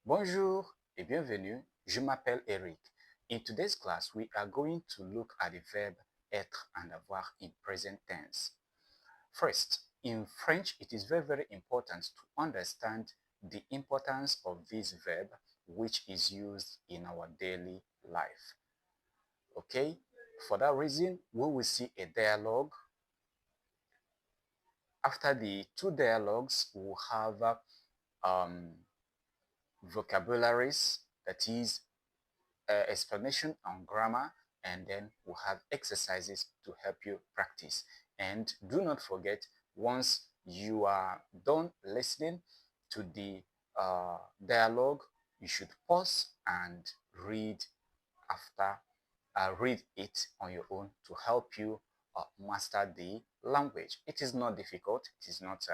Bonjour et bienvenue, je m'appelle Eric. In today's class, we are going to look at the verb être and avoir in present tense. First, in French, it is very important to understand the importance of this verb which is used in our daily life. Okay, for that reason, we will see a dialogue. After the two dialogues, we will have vocabularies, that is explanation on grammar, and then we'll have exercises to help you practice. And do not forget, once you are done listening to the dialogue, you should pause and read it on your own to help you master the language. It is not difficult. It is not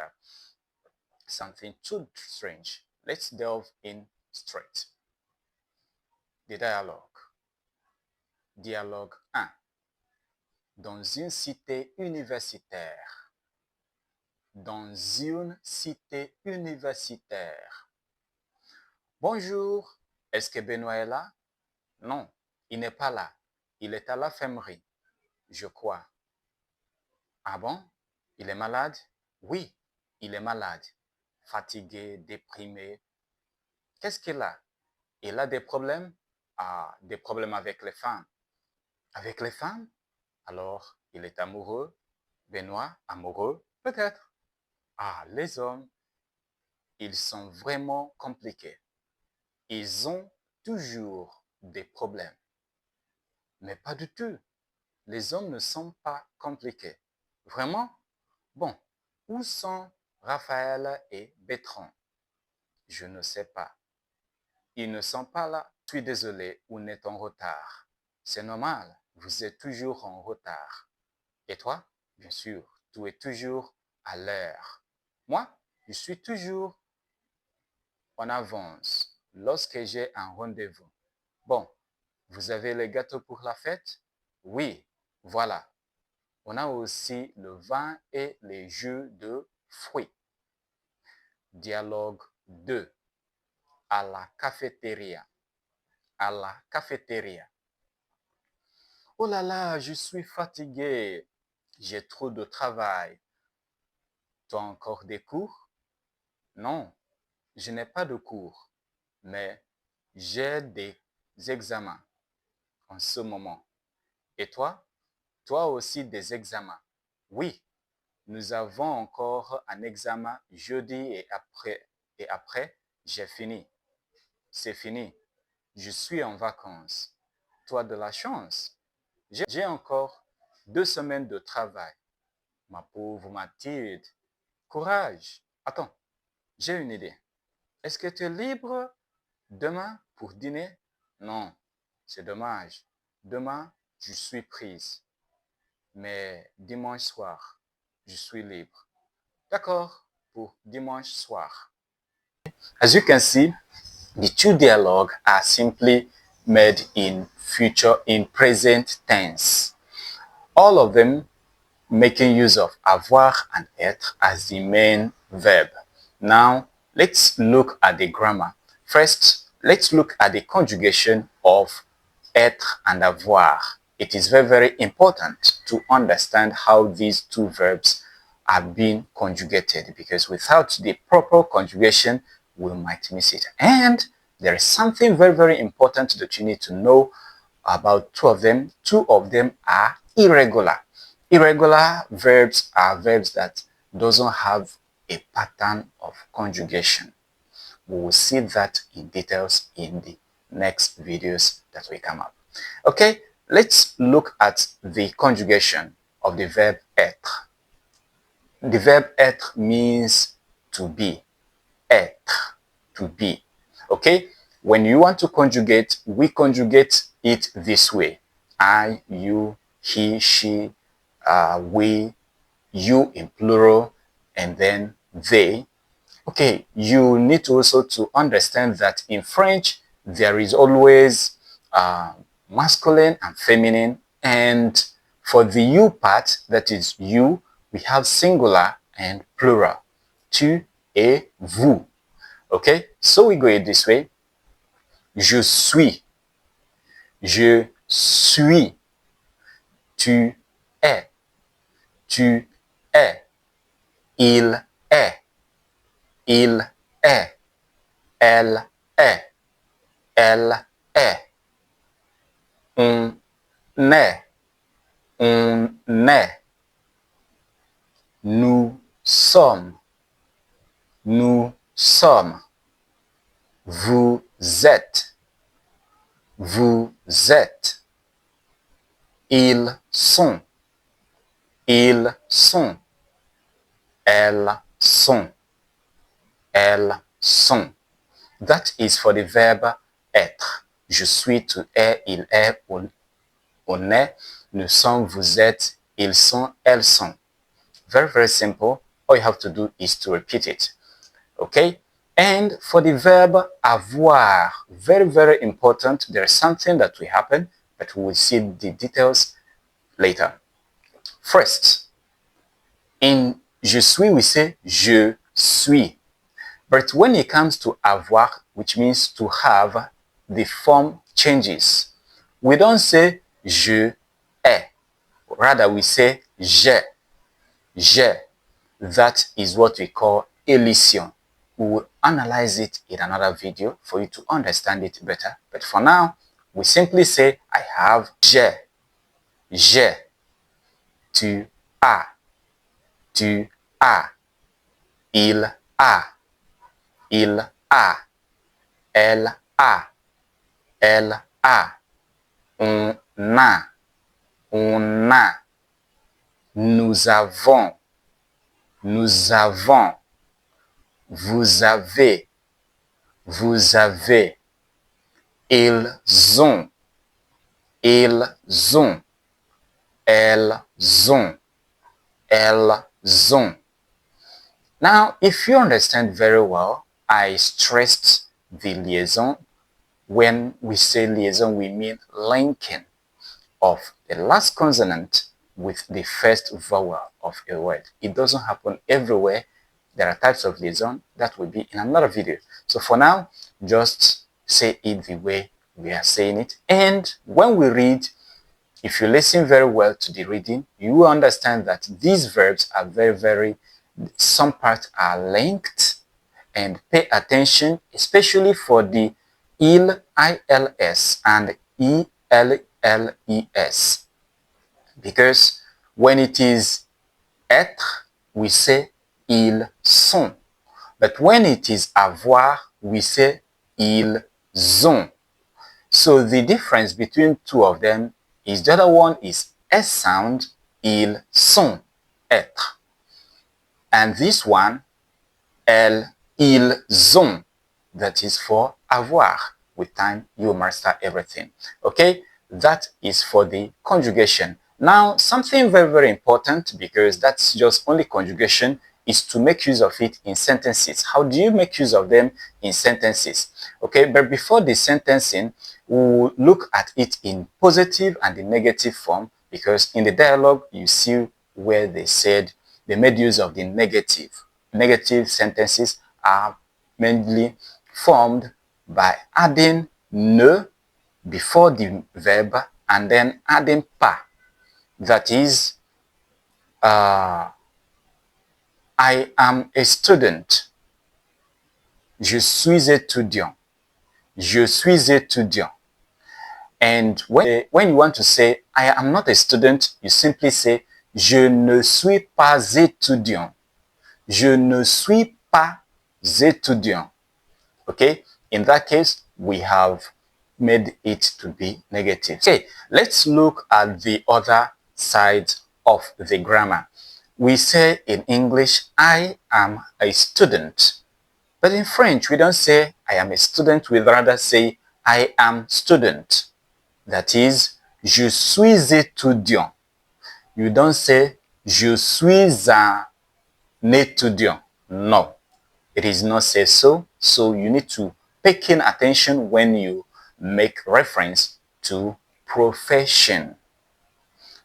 something too strange. Let's delve in straight. The dialogue. Dialogue 1. Dans une cité universitaire. Dans une cité universitaire. Bonjour, est-ce que Benoît est là? Non, il n'est pas là. Il est à l'infirmerie, je crois. Ah bon? Il est malade? Oui, il est malade. Fatigué, déprimé. Qu'est-ce qu'il a? Il a des problèmes? Ah, des problèmes avec les femmes. Avec les femmes? Alors, il est amoureux? Benoît, amoureux? Peut-être. Ah, les hommes, ils sont vraiment compliqués. Ils ont toujours des problèmes. Mais pas du tout. Les hommes ne sont pas compliqués. Vraiment? Bon, où sont Raphaël et Bertrand? Je ne sais pas. Ils ne sont pas là. Je suis désolé, on est en retard. C'est normal, vous êtes toujours en retard. Et toi? Bien sûr, tu es toujours à l'heure. Moi, je suis toujours en avance lorsque j'ai un rendez-vous. Bon, vous avez les gâteaux pour la fête? Oui, voilà. On a aussi le vin et les jeux de fruits. Dialogue 2. À la cafétéria. À la cafétéria. Oh là là, je suis fatigué. J'ai trop de travail. Tu as encore des cours? Non, je n'ai pas de cours, mais j'ai des examens en ce moment. Et toi? Toi aussi des examens? Oui, nous avons encore un examen jeudi et après, j'ai fini. C'est fini. Je suis en vacances. Toi de la chance. J'ai encore 2 semaines de travail. Ma pauvre Mathilde. Courage. Attends, j'ai une idée. Est-ce que tu es libre demain pour dîner? Non, c'est dommage. Demain, je suis prise. Mais dimanche soir, je suis libre. D'accord, pour dimanche soir. As you can see, the two dialogues are simply made in present tense. All of them making use of avoir and être as the main verb. Now, let's look at the grammar. First, let's look at the conjugation of être and avoir. It is very important to understand how these two verbs are being conjugated, because without the proper conjugation, we might miss it. And there is something very important that you need to know about two of them. Two of them are irregular. Irregular verbs are verbs that doesn't have a pattern of conjugation. We will see that in details in the next videos that will come up. Okay, let's look at the conjugation of the verb être. The verb être means to be. Être, to be. Okay, when you want to conjugate, we conjugate it this way. I, you, he, she, we, you in plural, and then they. Okay, you need also to understand that in French, there is always masculine and feminine. And for the you part, that is you, we have singular and plural. Tu et vous. Okay, so we go it this way. Je suis. Je suis. Tu es. Tu es. Il est. Il est. Elle est. Elle est. On est. On est. Nous sommes. Nous sommes. Vous êtes. Vous êtes. Ils sont. Ils sont. Elles sont. Elles sont. That is for the verb être. Je suis, tu es, il est, on est, nous sommes, vous êtes, ils sont, elles sont. Very, very simple. All you have to do is to repeat it. Okay? And for the verb avoir, very, very important. There is something that will happen, but we will see the details later. First, in je suis, we say je suis. But when it comes to avoir, which means to have, the form changes. We don't say je ai. Rather, we say j'ai. J'ai. That is what we call elision. We will analyze it in another video for you to understand it better. But for now, we simply say I have, j'ai. J'ai. Tu as. Tu as. Il a. Il a. Elle a. Elle a. On a. On a. Nous avons. Nous avons. Vous avez. Vous avez. Ils ont. Ils ont. Elles ont. Elles ont. Now, if you understand very well, I stressed the liaison. When we say liaison, we mean linking of the last consonant with the first vowel of a word. It doesn't happen everywhere. There are types of liaison that will be in another video. So for now, just say it the way we are saying it. And when we read, if you listen very well to the reading, you will understand that these verbs are very, some parts are linked, and pay attention, especially for the il, ILS, and ELLES. Because when it is être, we say ils sont. But when it is avoir, we say ils ont. So the difference between two of them is the other one is S sound, ils sont, être. And this one, elles, ils ont, that is for avoir. With time, you master everything. Okay, that is for the conjugation. Now, something very important, because that's just only conjugation, is to make use of it in sentences. How do you make use of them in sentences? Okay, but before the sentencing, we'll look at it in positive and the negative form, because in the dialogue, you see where they said they made use of the negative. Negative sentences are mainly formed by adding ne before the verb and then adding pas. That is, I am a student. Je suis étudiant. Je suis étudiant. And when you want to say, I am not a student, you simply say, je ne suis pas étudiant. Je ne suis pas étudiant. Okay? In that case, we have made it to be negative. Okay, let's look at the other side of the grammar. We say in English, I am a student. But in French, we don't say I am a student. We rather say I am student. That is, je suis étudiant. You don't say je suis un étudiant. No, it is not say so. So you need to pay keen attention when you make reference to profession.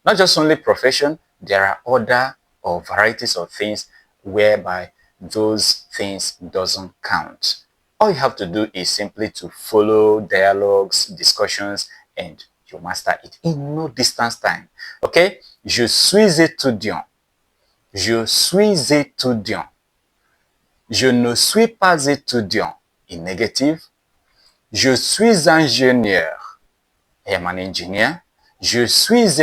Not just only profession, there are other or varieties of things whereby those things doesn't count. All you have to do is simply to follow dialogues, discussions, and you master it in no distance time. Okay? Je suis étudiant. Je suis étudiant. Je ne suis pas étudiant. In negative. Je suis ingénieur. I am an engineer. Je suis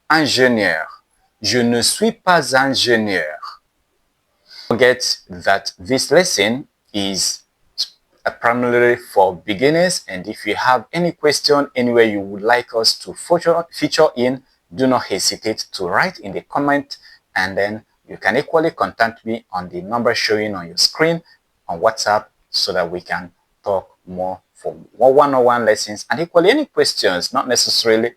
ingénieur. Je ne suis pas ingénieur. Forget that this lesson is primarily for beginners, and if you have any question anywhere you would like us to feature in, do not hesitate to write in the comment, and then you can equally contact me on the number showing on your screen on WhatsApp so that we can talk more for more one-on-one lessons, and equally any questions, not necessarily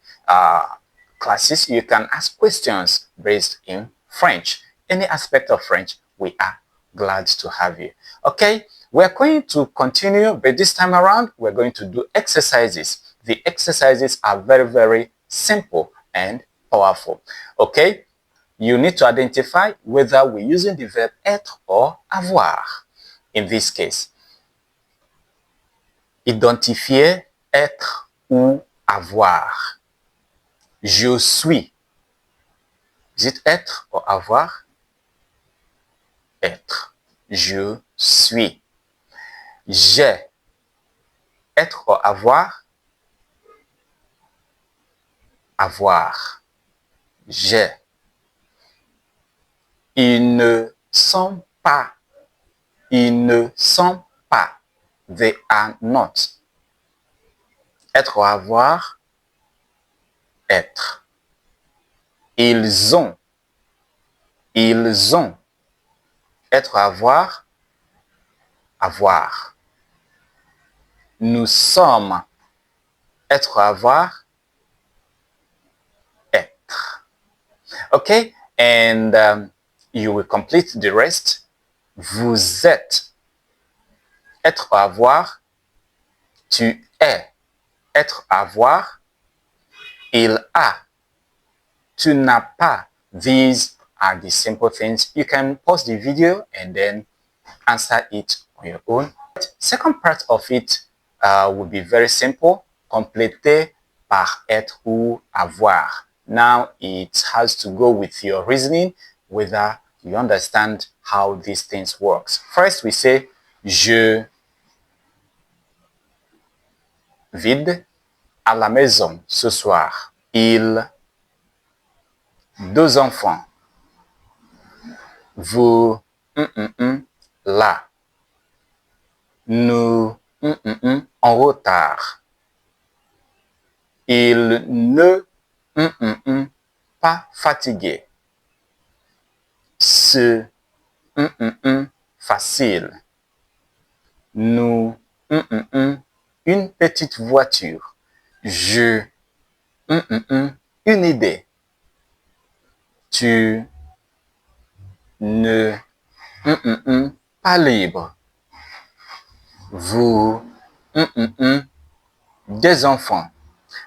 classes, you can ask questions based in French. Any aspect of French, we are glad to have you. Okay, we're going to continue, but this time around, we're going to do exercises. The exercises are very, very simple and powerful. Okay, you need to identify whether we're using the verb être or avoir. In this case, identifier être ou avoir. Je suis. Is it être or avoir? Être. Je suis. J'ai. Être ou avoir? Avoir. J'ai. Ils ne sont pas. Ils ne sont pas. They are not. Être ou avoir? Être. Ils ont. Ils ont. Être ou avoir? Avoir. Nous sommes. Être ou avoir? Être. Okay, and you will complete the rest. Vous êtes. Être ou avoir? Tu es. Être ou avoir? Il a. Tu n'as pas. These are the simple things. You can pause the video and then answer it on your own. Second part of it will be very simple. Compléter par être ou avoir. Now it has to go with your reasoning, whether you understand how these things works. First we say je vide à la maison ce soir. Il deux enfants. Vous là. Nous en retard. Il ne pas fatigué. Ce facile. Nous une petite voiture. Je une idée. Tu ne pas libre. Vous des enfants.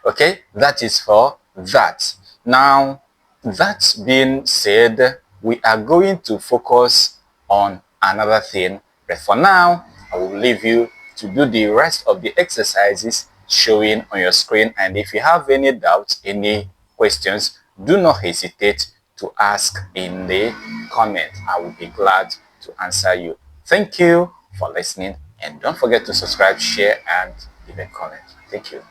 Okay, that is for that. Now, that being said, we are going to focus on another thing. But for now, I will leave you to do the rest of the exercises showing on your screen. And if you have any doubts, any questions, do not hesitate to ask in the comment. I will be glad to answer you. Thank you for listening, and don't forget to subscribe, share, and leave a comment. Thank you.